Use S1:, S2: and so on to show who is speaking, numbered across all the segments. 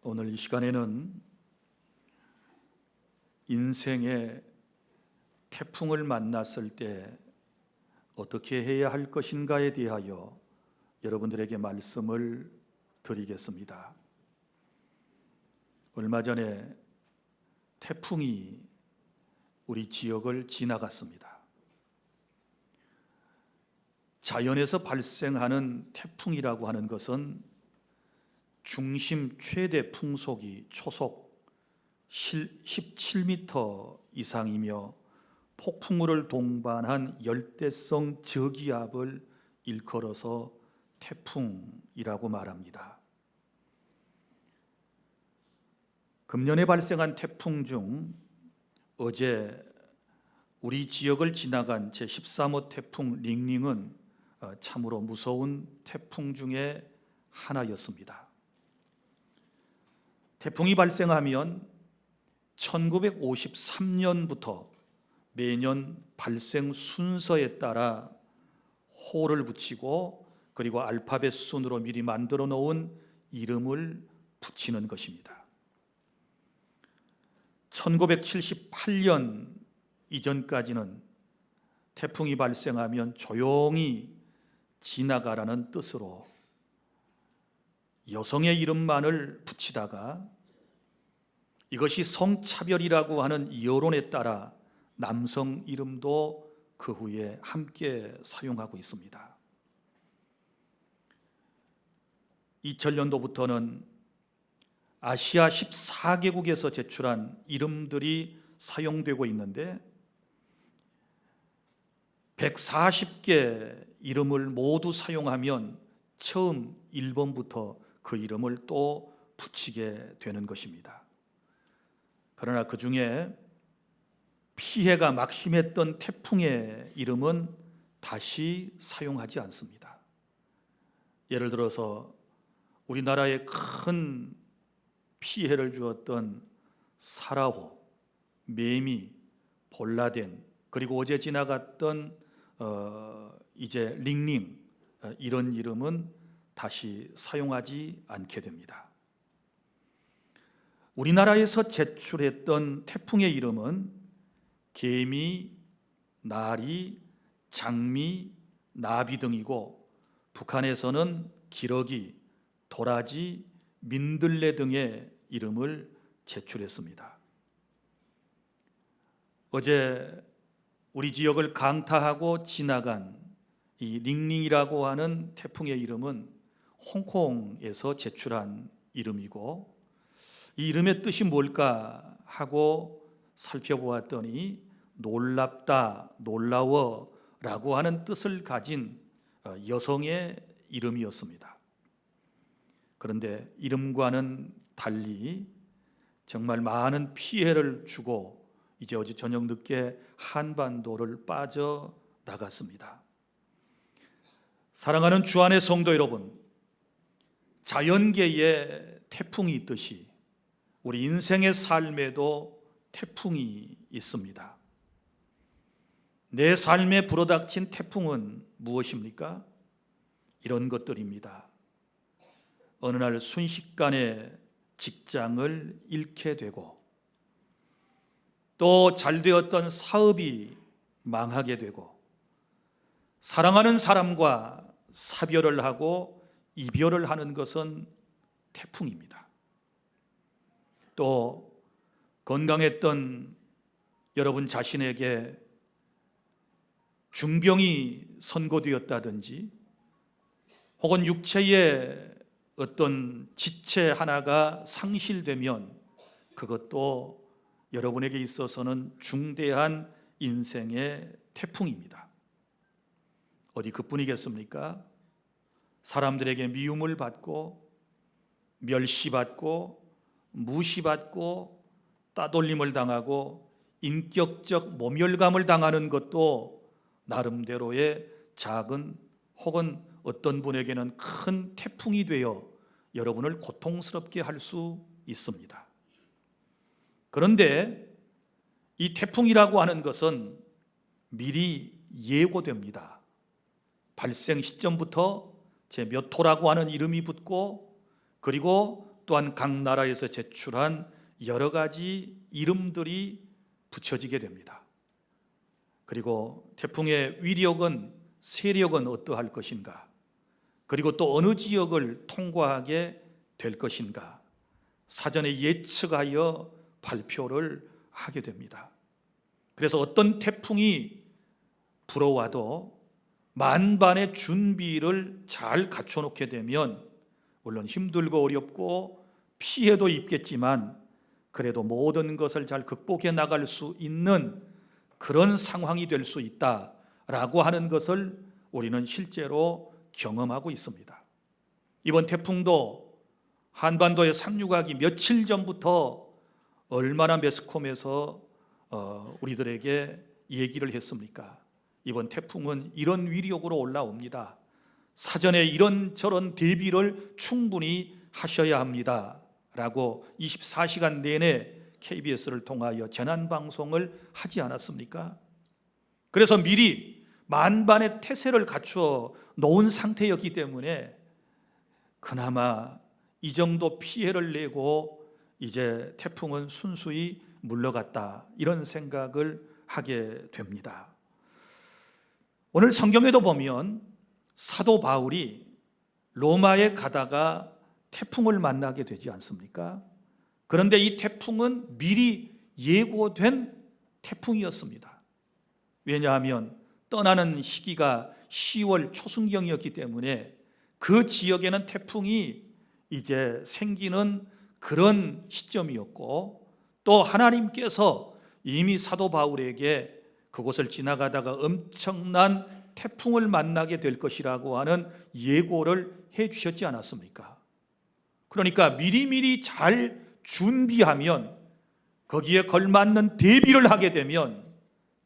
S1: 오늘 이 시간에는 인생의 태풍을 만났을 때 어떻게 해야 할 것인가에 대하여 여러분들에게 말씀을 드리겠습니다. 얼마 전에 태풍이 우리 지역을 지나갔습니다. 자연에서 발생하는 태풍이라고 하는 것은 중심 최대 풍속이 초속 17m 이상이며 폭풍우를 동반한 열대성 저기압을 일컬어서 태풍이라고 말합니다. 금년에 발생한 태풍 중 어제 우리 지역을 지나간 제13호 태풍 링링은 참으로 무서운 태풍 중에 하나였습니다. 태풍이 발생하면 1953년부터 매년 발생 순서에 따라 호를 붙이고 그리고 알파벳 순으로 미리 만들어 놓은 이름을 붙이는 것입니다. 1978년 이전까지는 태풍이 발생하면 조용히 지나가라는 뜻으로 여성의 이름만을 붙이다가 이것이 성차별이라고 하는 여론에 따라 남성 이름도 그 후에 함께 사용하고 있습니다. 2000년도부터는 아시아 14개국에서 제출한 이름들이 사용되고 있는데 140개 이름을 모두 사용하면 처음 1번부터 그 이름을 또 붙이게 되는 것입니다. 그러나 그 중에 피해가 막심했던 태풍의 이름은 다시 사용하지 않습니다. 예를 들어서 우리나라에 큰 피해를 주었던 사라호, 매미, 볼라덴, 그리고 어제 지나갔던 이제 링링, 이런 이름은 다시 사용하지 않게 됩니다. 우리나라에서 제출했던 태풍의 이름은 개미, 나리, 장미, 나비 등이고 북한에서는 기러기, 도라지, 민들레 등의 이름을 제출했습니다. 어제 우리 지역을 강타하고 지나간 이 링링이라고 하는 태풍의 이름은 홍콩에서 제출한 이름이고 이 이름의 뜻이 뭘까 하고 살펴보았더니 놀랍다, 놀라워라고 하는 뜻을 가진 여성의 이름이었습니다. 그런데 이름과는 달리 정말 많은 피해를 주고 이제 어제 저녁 늦게 한반도를 빠져나갔습니다. 사랑하는 주안의 성도 여러분, 자연계에 태풍이 있듯이 우리 인생의 삶에도 태풍이 있습니다. 내 삶에 불어닥친 태풍은 무엇입니까? 이런 것들입니다. 어느 날 순식간에 직장을 잃게 되고 또 잘 되었던 사업이 망하게 되고 사랑하는 사람과 사별을 하고 이별을 하는 것은 태풍입니다. 또 건강했던 여러분 자신에게 중병이 선고되었다든지 혹은 육체의 어떤 지체 하나가 상실되면 그것도 여러분에게 있어서는 중대한 인생의 태풍입니다. 어디 그뿐이겠습니까? 사람들에게 미움을 받고 멸시받고 무시받고 따돌림을 당하고 인격적 모멸감을 당하는 것도 나름대로의 작은 혹은 어떤 분에게는 큰 태풍이 되어 여러분을 고통스럽게 할 수 있습니다. 그런데 이 태풍이라고 하는 것은 미리 예고됩니다. 발생 시점부터 제 몇 호라고 하는 이름이 붙고 그리고 또한 각 나라에서 제출한 여러 가지 이름들이 붙여지게 됩니다. 그리고 태풍의 위력은, 세력은 어떠할 것인가, 그리고 또 어느 지역을 통과하게 될 것인가 사전에 예측하여 발표를 하게 됩니다. 그래서 어떤 태풍이 불어와도 만반의 준비를 잘 갖춰놓게 되면 물론 힘들고 어렵고 피해도 입겠지만 그래도 모든 것을 잘 극복해 나갈 수 있는 그런 상황이 될 수 있다라고 하는 것을 우리는 실제로 경험하고 있습니다. 이번 태풍도 한반도에 상륙하기 며칠 전부터 얼마나 매스컴에서 우리들에게 얘기를 했습니까? 이번 태풍은 이런 위력으로 올라옵니다. 사전에 이런저런 대비를 충분히 하셔야 합니다 라고 24시간 내내 KBS를 통하여 재난방송을 하지 않았습니까? 그래서 미리 만반의 태세를 갖추어 놓은 상태였기 때문에 그나마 이 정도 피해를 내고 이제 태풍은 순수히 물러갔다, 이런 생각을 하게 됩니다. 오늘 성경에도 보면 사도 바울이 로마에 가다가 태풍을 만나게 되지 않습니까? 그런데 이 태풍은 미리 예고된 태풍이었습니다. 왜냐하면 떠나는 시기가 10월 초순경이었기 때문에 그 지역에는 태풍이 이제 생기는 그런 시점이었고, 또 하나님께서 이미 사도 바울에게 그곳을 지나가다가 엄청난 태풍을 만나게 될 것이라고 하는 예고를 해 주셨지 않았습니까? 그러니까 미리미리 잘 준비하면, 거기에 걸맞는 대비를 하게 되면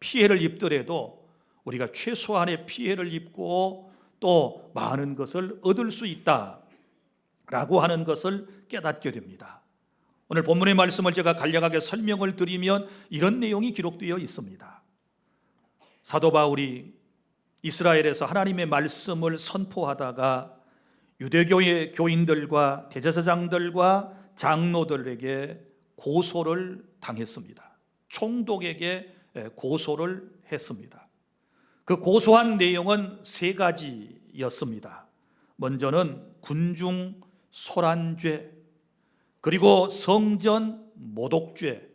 S1: 피해를 입더라도 우리가 최소한의 피해를 입고 또 많은 것을 얻을 수 있다라고 하는 것을 깨닫게 됩니다. 오늘 본문의 말씀을 제가 간략하게 설명을 드리면 이런 내용이 기록되어 있습니다. 사도 바울이 이스라엘에서 하나님의 말씀을 선포하다가 유대교의 교인들과 대제사장들과 장로들에게 고소를 당했습니다. 총독에게 고소를 했습니다. 그 고소한 내용은 세 가지였습니다. 먼저는 군중 소란죄, 그리고 성전 모독죄,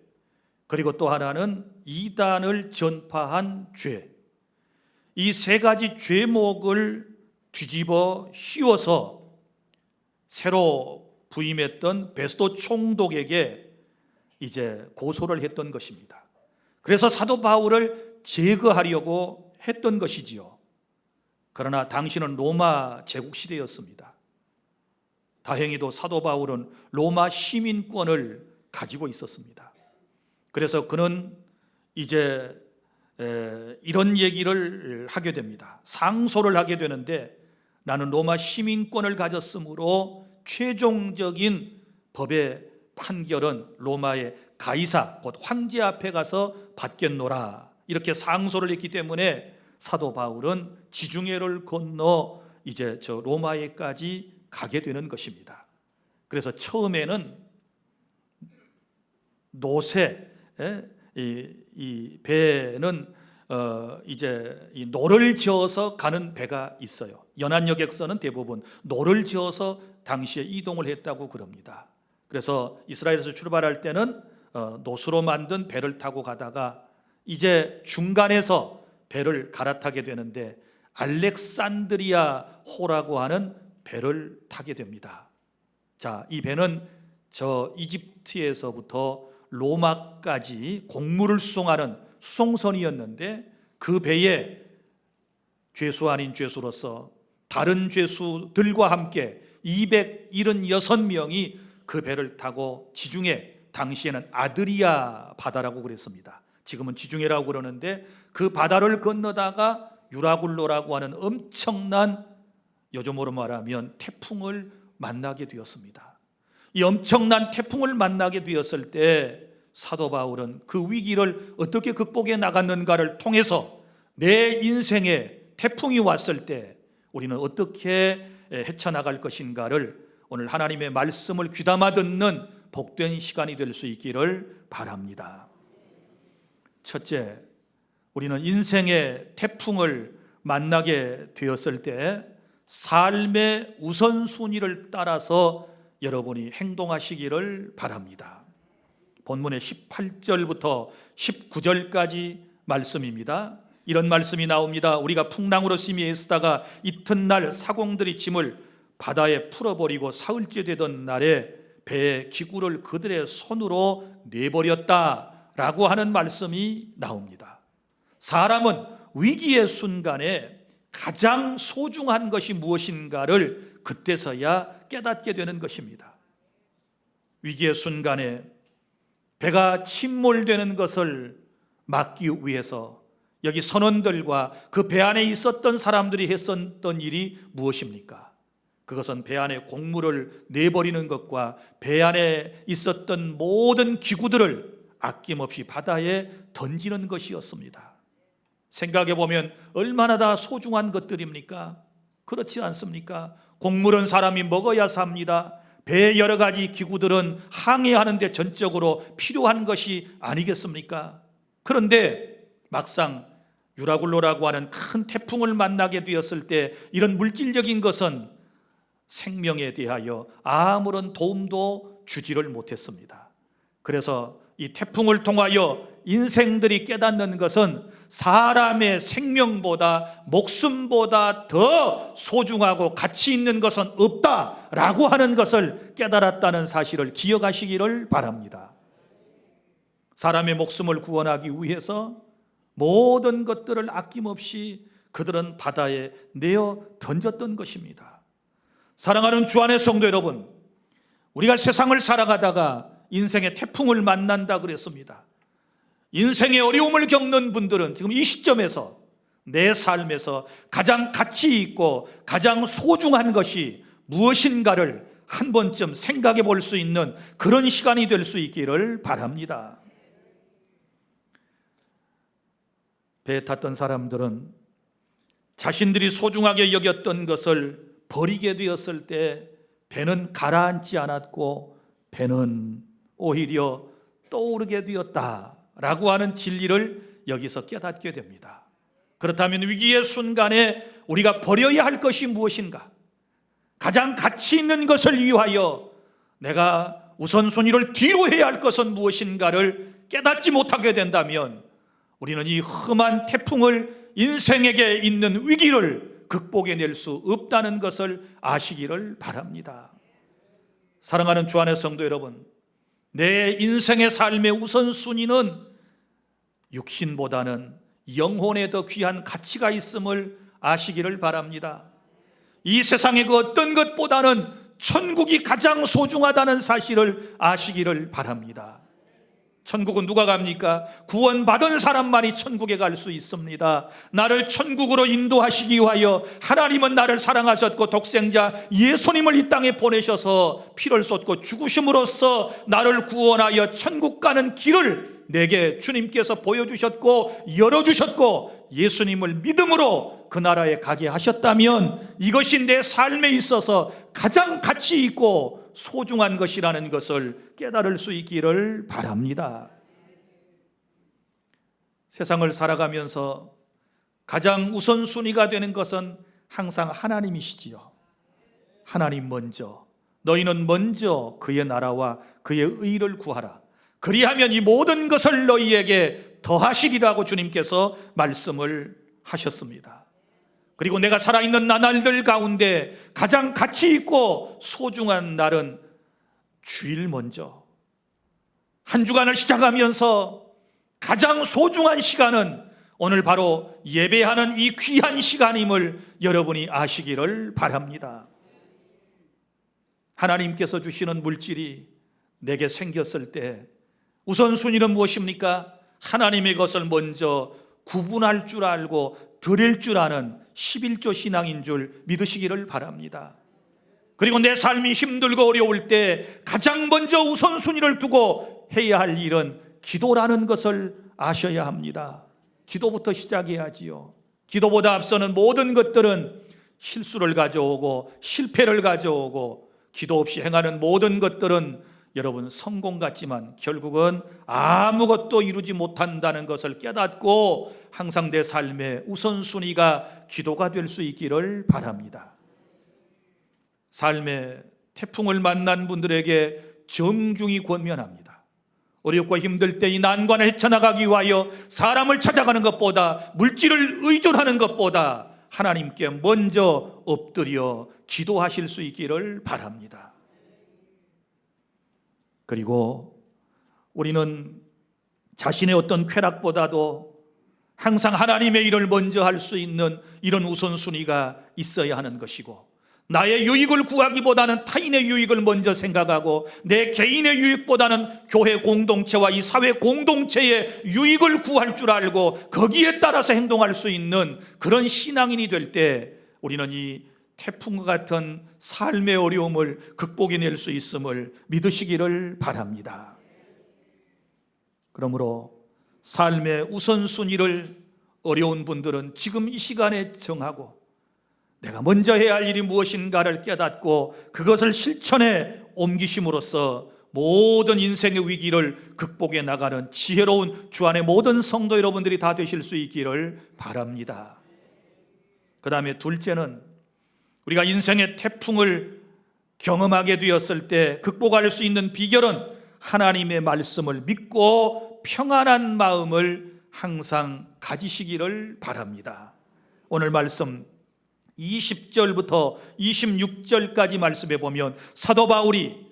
S1: 그리고 또 하나는 이단을 전파한 죄. 이 세 가지 죄목을 뒤집어 씌워서 새로 부임했던 베스도 총독에게 이제 고소를 했던 것입니다. 그래서 사도 바울을 제거하려고 했던 것이지요. 그러나 당시는 로마 제국 시대였습니다. 다행히도 사도 바울은 로마 시민권을 가지고 있었습니다. 그래서 그는 이제 이런 얘기를 하게 됩니다. 상소를 하게 되는데, 나는 로마 시민권을 가졌으므로 최종적인 법의 판결은 로마의 가이사, 곧 황제 앞에 가서 받겠노라, 이렇게 상소를 했기 때문에 사도 바울은 지중해를 건너 이제 저 로마에까지 가게 되는 것입니다. 그래서 처음에는 노새, 이 배는 이제 이 노를 저어서 가는 배가 있어요. 연안여객선은 대부분 노를 저어서 당시에 이동을 했다고 그럽니다. 그래서 이스라엘에서 출발할 때는 노수로 만든 배를 타고 가다가 이제 중간에서 배를 갈아타게 되는데 알렉산드리아 호라고 하는 배를 타게 됩니다. 자, 이 배는 저 이집트에서부터 로마까지 곡물을 수송하는 수송선이었는데, 그 배에 죄수 아닌 죄수로서 다른 죄수들과 함께 276명이 그 배를 타고 지중해, 당시에는 아드리아 바다라고 그랬습니다. 지금은 지중해라고 그러는데 그 바다를 건너다가 유라굴로라고 하는 엄청난, 요즘으로 말하면 태풍을 만나게 되었습니다. 이 엄청난 태풍을 만나게 되었을 때 사도 바울은 그 위기를 어떻게 극복해 나갔는가를 통해서 내 인생에 태풍이 왔을 때 우리는 어떻게 헤쳐나갈 것인가를 오늘 하나님의 말씀을 귀담아 듣는 복된 시간이 될 수 있기를 바랍니다. 첫째, 우리는 인생의 태풍을 만나게 되었을 때 삶의 우선순위를 따라서 여러분이 행동하시기를 바랍니다. 본문의 18절부터 19절까지 말씀입니다. 이런 말씀이 나옵니다. 우리가 풍랑으로 심히 애쓰다가 이튿날 사공들이 짐을 바다에 풀어버리고 사흘째 되던 날에 배의 기구를 그들의 손으로 내버렸다라고 하는 말씀이 나옵니다. 사람은 위기의 순간에 가장 소중한 것이 무엇인가를 그때서야 깨닫게 되는 것입니다. 위기의 순간에 배가 침몰되는 것을 막기 위해서 여기 선원들과 그 배 안에 있었던 사람들이 했었던 일이 무엇입니까? 그것은 배 안에 곡물을 내버리는 것과 배 안에 있었던 모든 기구들을 아낌없이 바다에 던지는 것이었습니다. 생각해 보면 얼마나 다 소중한 것들입니까? 그렇지 않습니까? 곡물은 사람이 먹어야 삽니다. 배의 여러 가지 기구들은 항해하는 데 전적으로 필요한 것이 아니겠습니까? 그런데 막상 유라굴로라고 하는 큰 태풍을 만나게 되었을 때 이런 물질적인 것은 생명에 대하여 아무런 도움도 주지를 못했습니다. 그래서 이 태풍을 통하여 인생들이 깨닫는 것은 사람의 생명보다 목숨보다 더 소중하고 가치 있는 것은 없다라고 하는 것을 깨달았다는 사실을 기억하시기를 바랍니다. 사람의 목숨을 구원하기 위해서 모든 것들을 아낌없이 그들은 바다에 내어 던졌던 것입니다. 사랑하는 주 안의 성도 여러분, 우리가 세상을 살아가다가 인생의 태풍을 만난다 그랬습니다. 인생의 어려움을 겪는 분들은 지금 이 시점에서 내 삶에서 가장 가치 있고 가장 소중한 것이 무엇인가를 한 번쯤 생각해 볼 수 있는 그런 시간이 될 수 있기를 바랍니다. 배에 탔던 사람들은 자신들이 소중하게 여겼던 것을 버리게 되었을 때 배는 가라앉지 않았고 배는 오히려 떠오르게 되었다라고 하는 진리를 여기서 깨닫게 됩니다. 그렇다면 위기의 순간에 우리가 버려야 할 것이 무엇인가? 가장 가치 있는 것을 위하여 내가 우선순위를 뒤로 해야 할 것은 무엇인가를 깨닫지 못하게 된다면 우리는 이 험한 태풍을, 인생에게 있는 위기를 극복해낼 수 없다는 것을 아시기를 바랍니다. 사랑하는 주 안의 성도 여러분, 내 인생의 삶의 우선순위는 육신보다는 영혼에 더 귀한 가치가 있음을 아시기를 바랍니다. 이 세상의 그 어떤 것보다는 천국이 가장 소중하다는 사실을 아시기를 바랍니다. 천국은 누가 갑니까? 구원받은 사람만이 천국에 갈 수 있습니다. 나를 천국으로 인도하시기 위하여 하나님은 나를 사랑하셨고 독생자 예수님을 이 땅에 보내셔서 피를 쏟고 죽으심으로써 나를 구원하여 천국 가는 길을 내게 주님께서 보여주셨고 열어주셨고 예수님을 믿음으로 그 나라에 가게 하셨다면 이것이 내 삶에 있어서 가장 가치 있고 소중한 것이라는 것을 깨달을 수 있기를 바랍니다. 세상을 살아가면서 가장 우선순위가 되는 것은 항상 하나님이시지요. 하나님 먼저, 너희는 먼저 그의 나라와 그의 의를 구하라. 그리하면 이 모든 것을 너희에게 더하시리라고 주님께서 말씀을 하셨습니다. 그리고 내가 살아있는 나날들 가운데 가장 가치 있고 소중한 날은 주일 먼저, 한 주간을 시작하면서 가장 소중한 시간은 오늘 바로 예배하는 이 귀한 시간임을 여러분이 아시기를 바랍니다. 하나님께서 주시는 물질이 내게 생겼을 때 우선순위는 무엇입니까? 하나님의 것을 먼저 구분할 줄 알고 드릴 줄 아는 11조 신앙인 줄 믿으시기를 바랍니다. 그리고 내 삶이 힘들고 어려울 때 가장 먼저 우선순위를 두고 해야 할 일은 기도라는 것을 아셔야 합니다. 기도부터 시작해야지요. 기도보다 앞서는 모든 것들은 실수를 가져오고 실패를 가져오고 기도 없이 행하는 모든 것들은 여러분 성공 같지만 결국은 아무것도 이루지 못한다는 것을 깨닫고 항상 내 삶의 우선순위가 기도가 될 수 있기를 바랍니다. 삶의 태풍을 만난 분들에게 정중히 권면합니다. 어렵고 힘들 때 이 난관을 헤쳐나가기 위하여 사람을 찾아가는 것보다, 물질을 의존하는 것보다 하나님께 먼저 엎드려 기도하실 수 있기를 바랍니다. 그리고 우리는 자신의 어떤 쾌락보다도 항상 하나님의 일을 먼저 할 수 있는 이런 우선순위가 있어야 하는 것이고, 나의 유익을 구하기보다는 타인의 유익을 먼저 생각하고 내 개인의 유익보다는 교회 공동체와 이 사회 공동체의 유익을 구할 줄 알고 거기에 따라서 행동할 수 있는 그런 신앙인이 될 때 우리는 이 태풍과 같은 삶의 어려움을 극복해낼 수 있음을 믿으시기를 바랍니다. 그러므로 삶의 우선순위를 어려운 분들은 지금 이 시간에 정하고 내가 먼저 해야 할 일이 무엇인가를 깨닫고 그것을 실천에 옮기심으로써 모든 인생의 위기를 극복해 나가는 지혜로운 주 안의 모든 성도 여러분들이 다 되실 수 있기를 바랍니다. 그 다음에 둘째는 우리가 인생의 태풍을 경험하게 되었을 때 극복할 수 있는 비결은 하나님의 말씀을 믿고 평안한 마음을 항상 가지시기를 바랍니다. 오늘 말씀 20절부터 26절까지 말씀해 보면 사도 바울이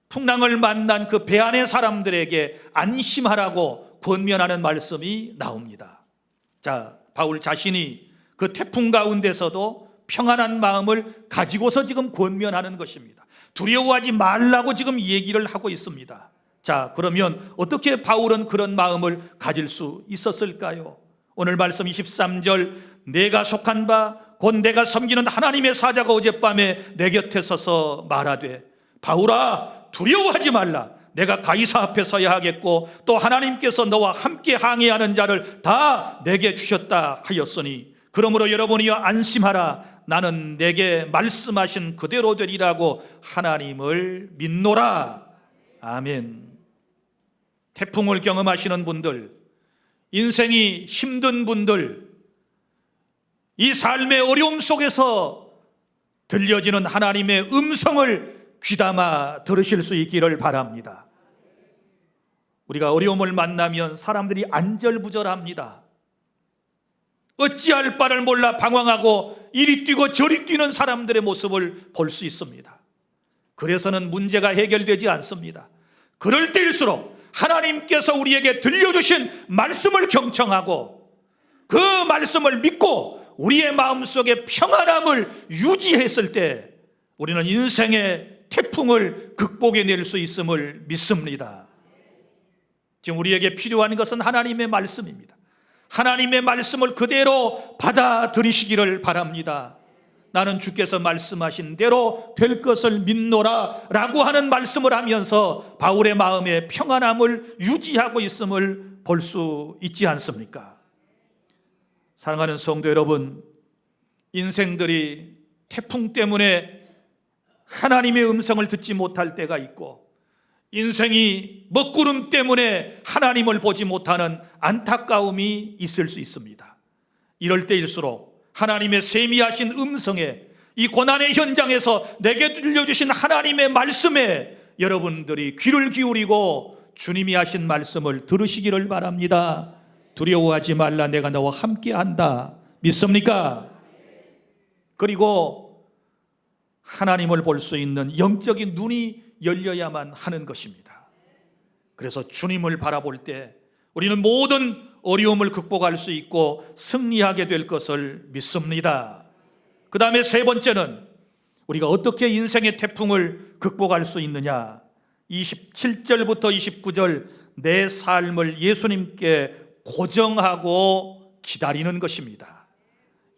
S1: 풍랑을 만난 그 배 안의 사람들에게 안심하라고 권면하는 말씀이 나옵니다. 자, 바울 자신이 그 태풍 가운데서도 평안한 마음을 가지고서 지금 권면하는 것입니다. 두려워하지 말라고 지금 얘기를 하고 있습니다. 자, 그러면 어떻게 바울은 그런 마음을 가질 수 있었을까요? 오늘 말씀 23절, 내가 속한 바 곧 내가 섬기는 하나님의 사자가 어젯밤에 내 곁에 서서 말하되, 바울아 두려워하지 말라. 내가 가이사 앞에 서야 하겠고 또 하나님께서 너와 함께 항해하는 자를 다 내게 주셨다 하였으니 그러므로 여러분이여 안심하라. 나는 내게 말씀하신 그대로 되리라고 하나님을 믿노라. 아멘. 태풍을 경험하시는 분들, 인생이 힘든 분들, 이 삶의 어려움 속에서 들려지는 하나님의 음성을 귀담아 들으실 수 있기를 바랍니다. 우리가 어려움을 만나면 사람들이 안절부절합니다. 어찌할 바를 몰라 방황하고 이리 뛰고 저리 뛰는 사람들의 모습을 볼 수 있습니다. 그래서는 문제가 해결되지 않습니다. 그럴 때일수록 하나님께서 우리에게 들려주신 말씀을 경청하고 그 말씀을 믿고 우리의 마음속에 평안함을 유지했을 때 우리는 인생의 태풍을 극복해낼 수 있음을 믿습니다. 지금 우리에게 필요한 것은 하나님의 말씀입니다. 하나님의 말씀을 그대로 받아들이시기를 바랍니다. 나는 주께서 말씀하신 대로 될 것을 믿노라 라고 하는 말씀을 하면서 바울의 마음에 평안함을 유지하고 있음을 볼 수 있지 않습니까? 사랑하는 성도 여러분, 인생들이 태풍 때문에 하나님의 음성을 듣지 못할 때가 있고 인생이 먹구름 때문에 하나님을 보지 못하는 안타까움이 있을 수 있습니다. 이럴 때일수록 하나님의 세미하신 음성에, 이 고난의 현장에서 내게 들려주신 하나님의 말씀에 여러분들이 귀를 기울이고 주님이 하신 말씀을 들으시기를 바랍니다. 두려워하지 말라. 내가 너와 함께한다. 믿습니까? 그리고 하나님을 볼 수 있는 영적인 눈이 열려야만 하는 것입니다. 그래서 주님을 바라볼 때 우리는 모든 어려움을 극복할 수 있고 승리하게 될 것을 믿습니다. 그 다음에 세 번째는 우리가 어떻게 인생의 태풍을 극복할 수 있느냐. 27절부터 29절, 내 삶을 예수님께 고정하고 기다리는 것입니다.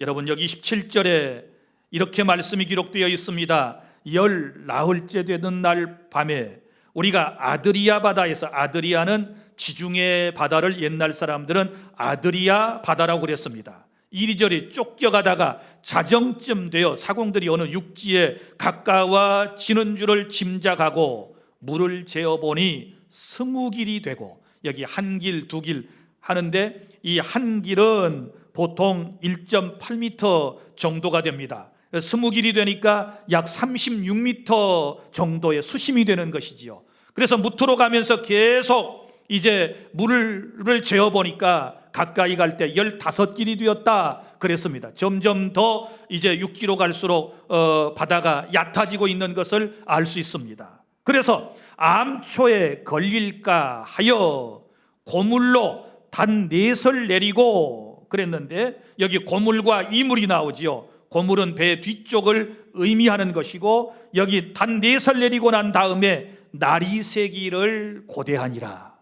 S1: 여러분, 여기 27절에 이렇게 말씀이 기록되어 있습니다. 14흘째 되는 날 밤에 우리가 아드리아 바다에서, 아드리아는 지중해 바다를 옛날 사람들은 아드리아 바다라고 그랬습니다. 이리저리 쫓겨가다가 자정쯤 되어 사공들이 어느 육지에 가까워지는 줄을 짐작하고 물을 재어보니 20길이 되고, 여기 한 길, 두 길 하는데 이 한 길은 보통 1.8m 정도가 됩니다. 20길이 되니까 약 36m 정도의 수심이 되는 것이지요. 그래서 무트로 가면서 계속 이제 물을 재어보니까 가까이 갈 때 15길이 되었다 그랬습니다. 점점 더 이제 6km 갈수록 바다가 얕아지고 있는 것을 알 수 있습니다. 그래서 암초에 걸릴까 하여 고물로 단 4설 내리고 그랬는데, 여기 고물과 이물이 나오지요. 고물은 배 뒤쪽을 의미하는 것이고, 여기 단 4설 내리고 난 다음에 나리새기를 고대하니라.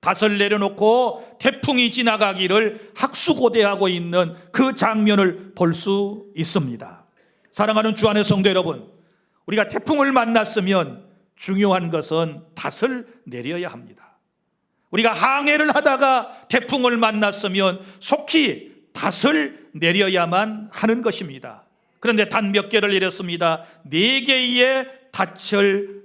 S1: 5 내려놓고 태풍이 지나가기를 학수고대하고 있는 그 장면을 볼 수 있습니다. 사랑하는 주 안의 성도 여러분, 우리가 태풍을 만났으면 중요한 것은 닷을 내려야 합니다. 우리가 항해를 하다가 태풍을 만났으면 속히 닷을 내려야만 하는 것입니다. 그런데 단 몇 개를 내렸습니다. 4개의 닷을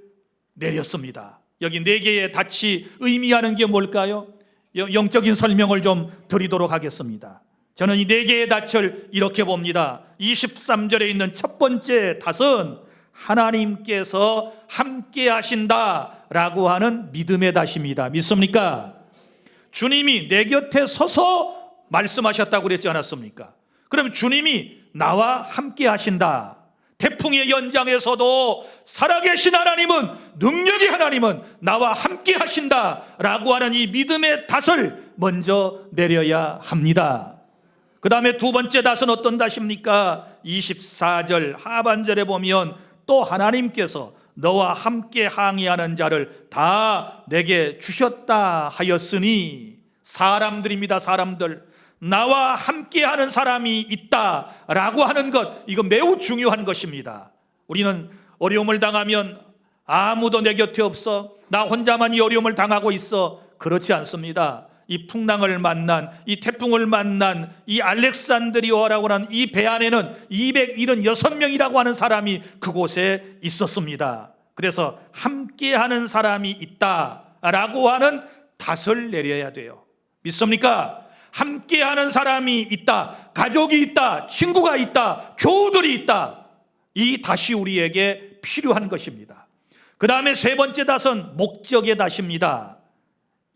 S1: 내렸습니다. 여기 4개의 닷이 의미하는 게 뭘까요? 영적인 설명을 좀 드리도록 하겠습니다. 저는 이 4개의 닷을 이렇게 봅니다. 23절에 있는 첫 번째 닷은 하나님께서 함께 하신다라고 하는 믿음의 닷입니다. 믿습니까? 주님이 내 곁에 서서 말씀하셨다고 그랬지 않았습니까? 그럼 주님이 나와 함께 하신다. 태풍의 연장에서도 살아계신 하나님은, 능력의 하나님은 나와 함께 하신다라고 하는 이 믿음의 닷을 먼저 내려야 합니다. 그 다음에 두 번째 닷은 어떤 닷입니까? 24절 하반절에 보면 또 하나님께서 너와 함께 항해하는 자를 다 내게 주셨다 하였으니, 사람들입니다. 사람들, 나와 함께하는 사람이 있다라고 하는 것, 이거 매우 중요한 것입니다. 우리는 어려움을 당하면 아무도 내 곁에 없어, 나 혼자만 이 어려움을 당하고 있어, 그렇지 않습니다. 이 풍랑을 만난, 이 태풍을 만난 이 알렉산드리아라고 하는 이 배 안에는 276명이라고 하는 사람이 그곳에 있었습니다. 그래서 함께하는 사람이 있다라고 하는 닷을 내려야 돼요. 믿습니까? 함께하는 사람이 있다, 가족이 있다, 친구가 있다, 교우들이 있다, 이 닷이 우리에게 필요한 것입니다. 그 다음에 세 번째 닷은 목적의 닷입니다.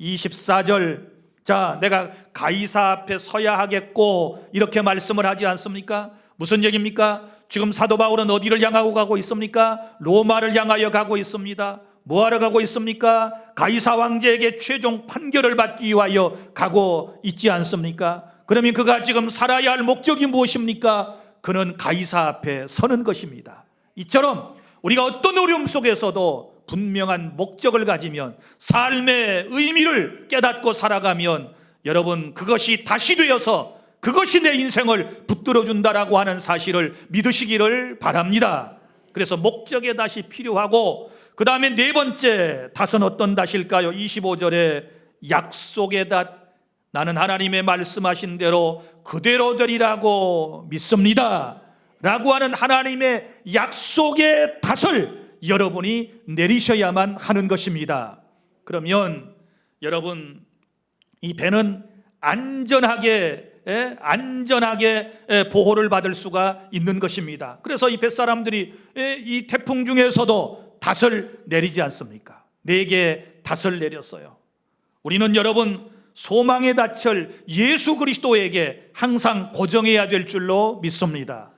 S1: 24절, 자, 내가 가이사 앞에 서야 하겠고 이렇게 말씀을 하지 않습니까? 무슨 얘기입니까? 지금 사도 바울은 어디를 향하고 가고 있습니까? 로마를 향하여 가고 있습니다. 뭐하러 가고 있습니까? 가이사 왕제에게 최종 판결을 받기 위하여 가고 있지 않습니까? 그러면 그가 지금 살아야 할 목적이 무엇입니까? 그는 가이사 앞에 서는 것입니다. 이처럼 우리가 어떤 어려움 속에서도 분명한 목적을 가지면, 삶의 의미를 깨닫고 살아가면, 여러분, 그것이 닷이 되어서 그것이 내 인생을 붙들어준다라고 하는 사실을 믿으시기를 바랍니다. 그래서 목적의 닷이 필요하고, 그 다음에 네 번째 닷은 어떤 닷일까요? 25절에 약속의 닷, 나는 하나님의 말씀하신 대로 그대로 되리라고 믿습니다 라고 하는 하나님의 약속의 닷을 여러분이 내리셔야만 하는 것입니다. 그러면 여러분, 이 배는 안전하게 보호를 받을 수가 있는 것입니다. 그래서 이 뱃사람들이 이 태풍 중에서도 닷을 내리지 않습니까? 4개의 닷을 내렸어요. 우리는 여러분, 소망의 닷을 예수 그리스도에게 항상 고정해야 될 줄로 믿습니다.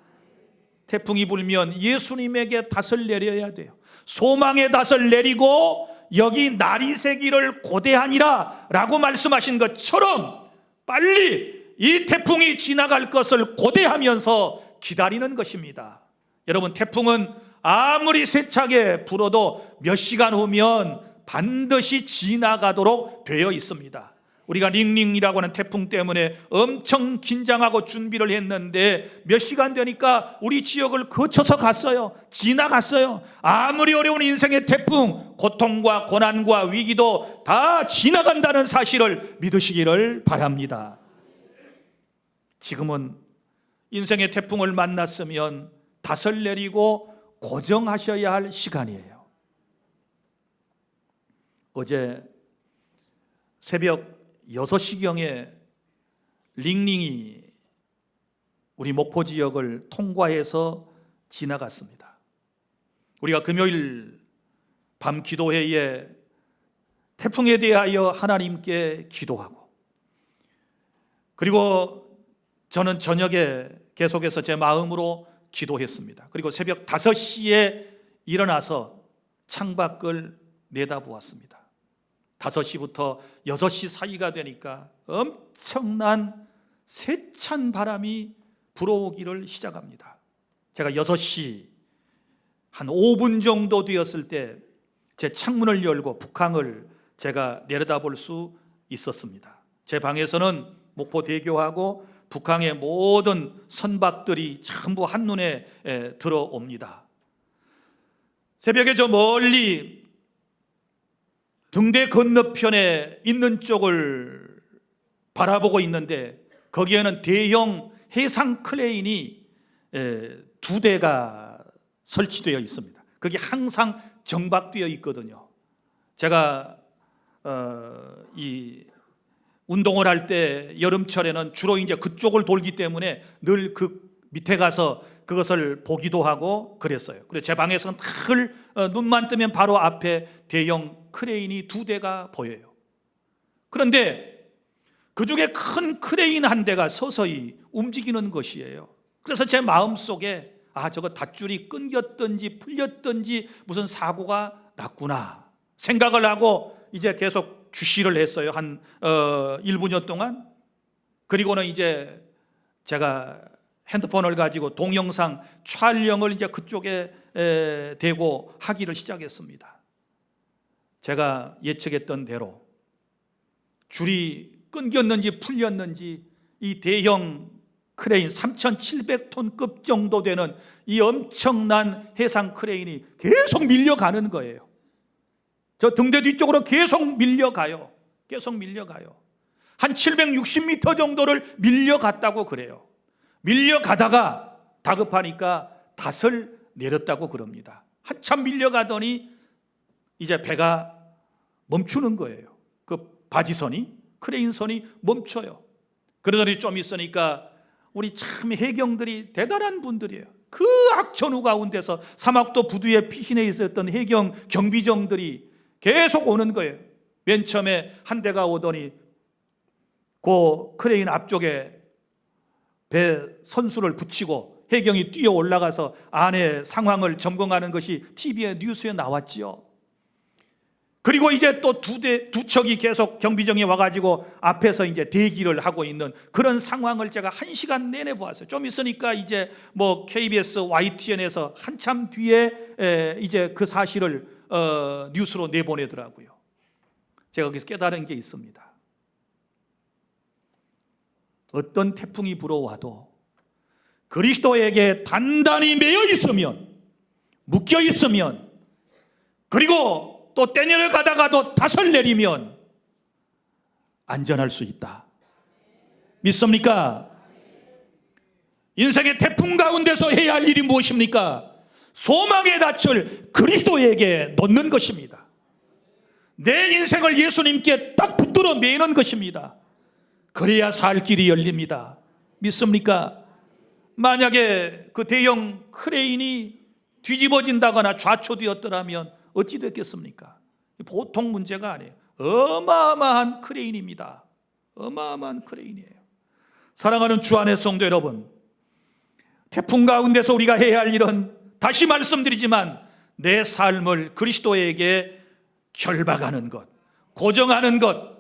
S1: 태풍이 불면 예수님에게 닷을 내려야 돼요. 소망의 닷을 내리고 여기 나리새기를 고대하니라 라고 말씀하신 것처럼 빨리 이 태풍이 지나갈 것을 고대하면서 기다리는 것입니다. 여러분, 태풍은 아무리 세차게 불어도 몇 시간 후면 반드시 지나가도록 되어 있습니다. 우리가 링링이라고 하는 태풍 때문에 엄청 긴장하고 준비를 했는데 몇 시간 되니까 우리 지역을 거쳐서 갔어요. 지나갔어요. 아무리 어려운 인생의 태풍, 고통과 고난과 위기도 다 지나간다는 사실을 믿으시기를 바랍니다. 지금은 인생의 태풍을 만났으면 닷을 내리고 고정하셔야 할 시간이에요. 어제 새벽 6시경에 링링이 우리 목포 지역을 통과해서 지나갔습니다. 우리가 금요일 밤 기도회에 태풍에 대하여 하나님께 기도하고, 그리고 저는 저녁에 계속해서 제 마음으로 기도했습니다. 그리고 새벽 5시에 일어나서 창밖을 내다보았습니다. 5시부터 6시 사이가 되니까 엄청난 세찬 바람이 불어오기를 시작합니다. 제가 6시 한 5분 정도 되었을 때 제 창문을 열고 북항을 제가 내려다볼 수 있었습니다. 제 방에서는 목포대교하고 북항의 모든 선박들이 전부 한눈에 들어옵니다. 새벽에 저 멀리 등대 건너편에 있는 쪽을 바라보고 있는데 거기에는 대형 해상 크레인이 2대가 설치되어 있습니다. 그게 항상 정박되어 있거든요. 제가 이 운동을 할 때 여름철에는 주로 이제 그쪽을 돌기 때문에 늘 그 밑에 가서 그것을 보기도 하고 그랬어요. 그래서 제 방에서는 늘 눈만 뜨면 바로 앞에 대형 크레인이 2대가 보여요. 그런데 그 중에 큰 크레인 한 대가 서서히 움직이는 것이에요. 그래서 제 마음속에 저거 닷줄이 끊겼든지 풀렸든지 무슨 사고가 났구나 생각을 하고 이제 계속 주시를 했어요. 한 1분여 동안. 그리고는 이제 제가 핸드폰을 가지고 동영상 촬영을 이제 그쪽에 대고 하기를 시작했습니다. 제가 예측했던 대로 줄이 끊겼는지 풀렸는지 이 대형 크레인 3,700톤급 정도 되는 이 엄청난 해상 크레인이 계속 밀려가는 거예요. 저 등대 뒤쪽으로 계속 밀려가요. 계속 밀려가요. 한 760m 정도를 밀려갔다고 그래요. 밀려가다가 다급하니까 닷을 내렸다고 그럽니다. 한참 밀려가더니 이제 배가 멈추는 거예요. 그 바지선이, 크레인선이 멈춰요. 그러더니 좀 있으니까 우리 참 해경들이 대단한 분들이에요. 그 악천후 가운데서 사막도 부두에 피신해 있었던 해경 경비정들이 계속 오는 거예요. 맨 처음에 한 대가 오더니 그 크레인 앞쪽에 배 선수를 붙이고 해경이 뛰어 올라가서 안에 상황을 점검하는 것이 TV에 뉴스에 나왔지요. 그리고 이제 또 두 척이 계속 경비정이 와가지고 앞에서 이제 대기를 하고 있는 그런 상황을 제가 1시간 내내 보았어요. 좀 있으니까 이제 뭐 KBS YTN에서 한참 뒤에 이제 그 사실을 뉴스로 내보내더라고요. 제가 거기서 깨달은 게 있습니다. 어떤 태풍이 불어와도 그리스도에게 단단히 매여 있으면, 묶여 있으면, 그리고 또 때내려 가다가도 닷을 내리면 안전할 수 있다. 믿습니까? 인생의 태풍 가운데서 해야 할 일이 무엇입니까? 소망의 닻을 그리스도에게 놓는 것입니다. 내 인생을 예수님께 딱 붙들어 매는 것입니다. 그래야 살 길이 열립니다. 믿습니까? 만약에 그 대형 크레인이 뒤집어진다거나 좌초되었더라면 어찌 됐겠습니까? 보통 문제가 아니에요. 어마어마한 크레인입니다. 어마어마한 크레인이에요. 사랑하는 주 안의 성도 여러분, 태풍 가운데서 우리가 해야 할 일은 다시 말씀드리지만 내 삶을 그리스도에게 결박하는 것, 고정하는 것,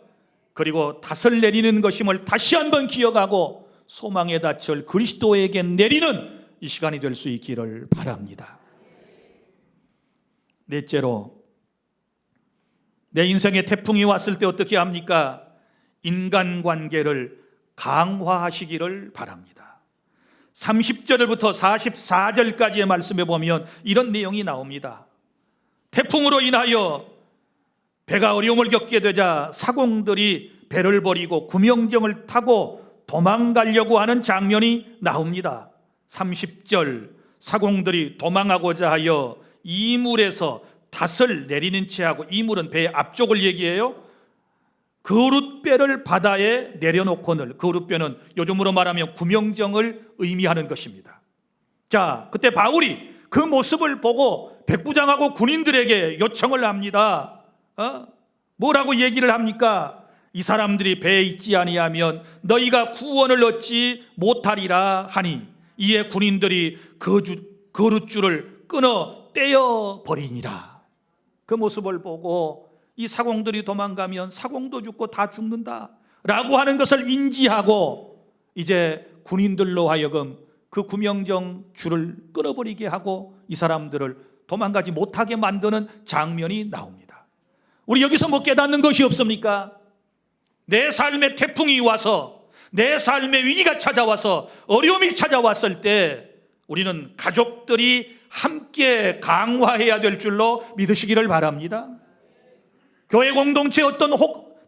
S1: 그리고 닷을 내리는 것임을 다시 한번 기억하고 소망의 닻을 그리스도에게 내리는 이 시간이 될 수 있기를 바랍니다. 넷째로, 내 인생에 태풍이 왔을 때 어떻게 합니까? 인간관계를 강화하시기를 바랍니다. 30절부터 44절까지의 말씀에 보면 이런 내용이 나옵니다. 태풍으로 인하여 배가 어려움을 겪게 되자 사공들이 배를 버리고 구명정을 타고 도망가려고 하는 장면이 나옵니다. 30절, 사공들이 도망하고자 하여 이물에서 닷을 내리는 채 하고, 이물은 배의 앞쪽을 얘기해요. 그릇배를 바다에 내려놓거늘, 그릇배는 요즘으로 말하면 구명정을 의미하는 것입니다. 자, 그때 바울이 그 모습을 보고 백부장하고 군인들에게 요청을 합니다. 뭐라고 얘기를 합니까? 이 사람들이 배에 있지 아니하면 너희가 구원을 얻지 못하리라 하니, 이에 군인들이 그릇줄을 끊어 떼어버리니라. 그 모습을 보고 이 사공들이 도망가면 사공도 죽고 다 죽는다 라고 하는 것을 인지하고, 이제 군인들로 하여금 그 구명정 줄을 끊어버리게 하고 이 사람들을 도망가지 못하게 만드는 장면이 나옵니다. 우리 여기서 뭐 깨닫는 것이 없습니까? 내 삶에 태풍이 와서, 내 삶에 위기가 찾아와서, 어려움이 찾아왔을 때 우리는 가족들이 함께 강화해야 될 줄로 믿으시기를 바랍니다. 교회 공동체에 어떤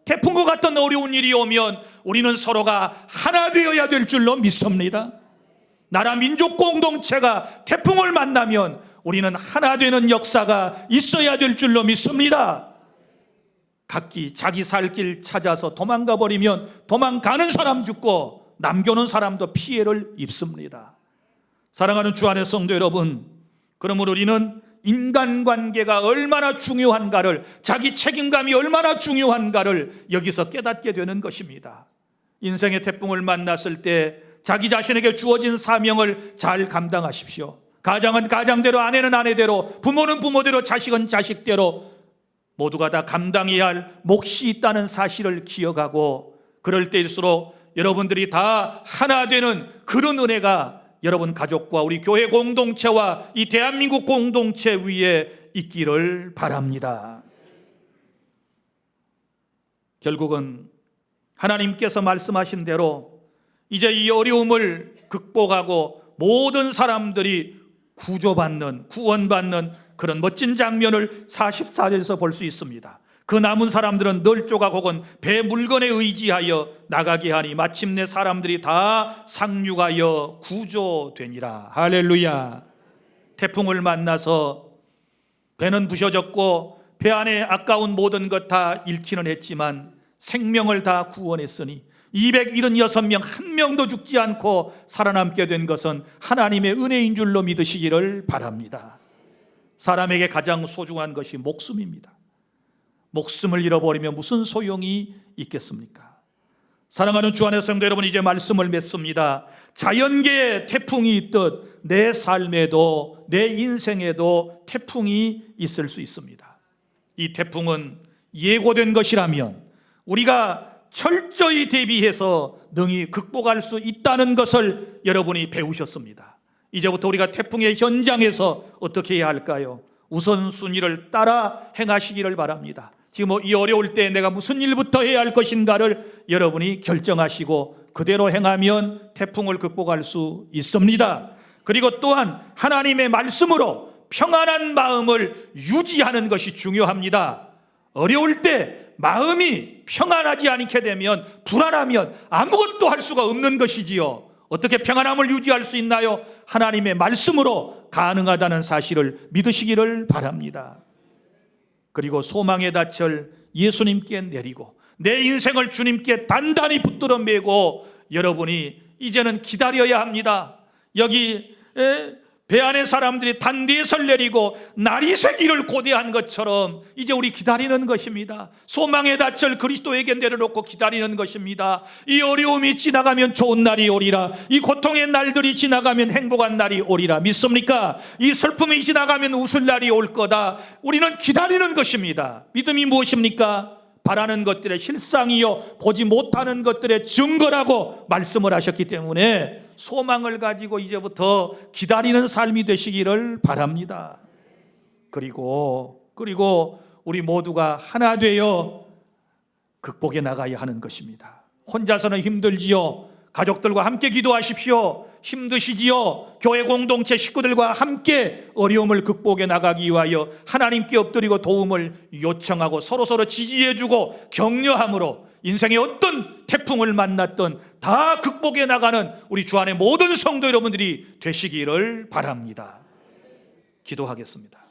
S1: 태풍과 같은 어려운 일이 오면 우리는 서로가 하나 되어야 될 줄로 믿습니다. 나라 민족 공동체가 태풍을 만나면 우리는 하나 되는 역사가 있어야 될 줄로 믿습니다. 각기 자기 살 길 찾아서 도망가 버리면 도망가는 사람 죽고 남겨놓은 사람도 피해를 입습니다. 사랑하는 주 안의 성도 여러분, 그러므로 우리는 인간관계가 얼마나 중요한가를, 자기 책임감이 얼마나 중요한가를 여기서 깨닫게 되는 것입니다. 인생의 태풍을 만났을 때 자기 자신에게 주어진 사명을 잘 감당하십시오. 가장은 가장대로, 아내는 아내대로, 부모는 부모대로, 자식은 자식대로 모두가 다 감당해야 할 몫이 있다는 사실을 기억하고, 그럴 때일수록 여러분들이 다 하나 되는 그런 은혜가 여러분 가족과 우리 교회 공동체와 이 대한민국 공동체 위에 있기를 바랍니다. 결국은 하나님께서 말씀하신 대로 이제 이 어려움을 극복하고 모든 사람들이 구조받는, 구원받는 그런 멋진 장면을 44절에서 볼 수 있습니다. 그 남은 사람들은 널 조각 혹은 배 물건에 의지하여 나가게 하니 마침내 사람들이 다 상륙하여 구조되니라. 할렐루야. 태풍을 만나서 배는 부셔졌고 배 안에 아까운 모든 것 다 잃기는 했지만 생명을 다 구원했으니 276명 한 명도 죽지 않고 살아남게 된 것은 하나님의 은혜인 줄로 믿으시기를 바랍니다. 사람에게 가장 소중한 것이 목숨입니다. 목숨을 잃어버리면 무슨 소용이 있겠습니까? 사랑하는 주 안의 성도 여러분, 이제 말씀을 맺습니다. 자연계에 태풍이 있듯 내 삶에도, 내 인생에도 태풍이 있을 수 있습니다. 이 태풍은 예고된 것이라면 우리가 철저히 대비해서 능히 극복할 수 있다는 것을 여러분이 배우셨습니다. 이제부터 우리가 태풍의 현장에서 어떻게 해야 할까요? 우선순위를 따라 행하시기를 바랍니다. 지금 이 어려울 때 내가 무슨 일부터 해야 할 것인가를 여러분이 결정하시고 그대로 행하면 태풍을 극복할 수 있습니다. 그리고 또한 하나님의 말씀으로 평안한 마음을 유지하는 것이 중요합니다. 어려울 때 마음이 평안하지 않게 되면, 불안하면 아무것도 할 수가 없는 것이지요. 어떻게 평안함을 유지할 수 있나요? 하나님의 말씀으로 가능하다는 사실을 믿으시기를 바랍니다. 그리고 소망의 닷을 예수님께 내리고 내 인생을 주님께 단단히 붙들어 매고 여러분이 이제는 기다려야 합니다. 여기 배 안에 사람들이 단디에서 내리고 날이 새기를 고대한 것처럼 이제 우리 기다리는 것입니다. 소망의 닷을 그리스도에게 내려놓고 기다리는 것입니다. 이 어려움이 지나가면 좋은 날이 오리라. 이 고통의 날들이 지나가면 행복한 날이 오리라. 믿습니까? 이 슬픔이 지나가면 웃을 날이 올 거다. 우리는 기다리는 것입니다. 믿음이 무엇입니까? 바라는 것들의 실상이요 보지 못하는 것들의 증거라고 말씀을 하셨기 때문에 소망을 가지고 이제부터 기다리는 삶이 되시기를 바랍니다. 그리고 우리 모두가 하나 되어 극복해 나가야 하는 것입니다. 혼자서는 힘들지요. 가족들과 함께 기도하십시오. 힘드시지요? 교회 공동체 식구들과 함께 어려움을 극복해 나가기 위하여 하나님께 엎드리고 도움을 요청하고 서로서로 지지해주고 격려함으로 인생의 어떤 태풍을 만났던 다 극복해 나가는 우리 주 안의 모든 성도 여러분들이 되시기를 바랍니다. 기도하겠습니다.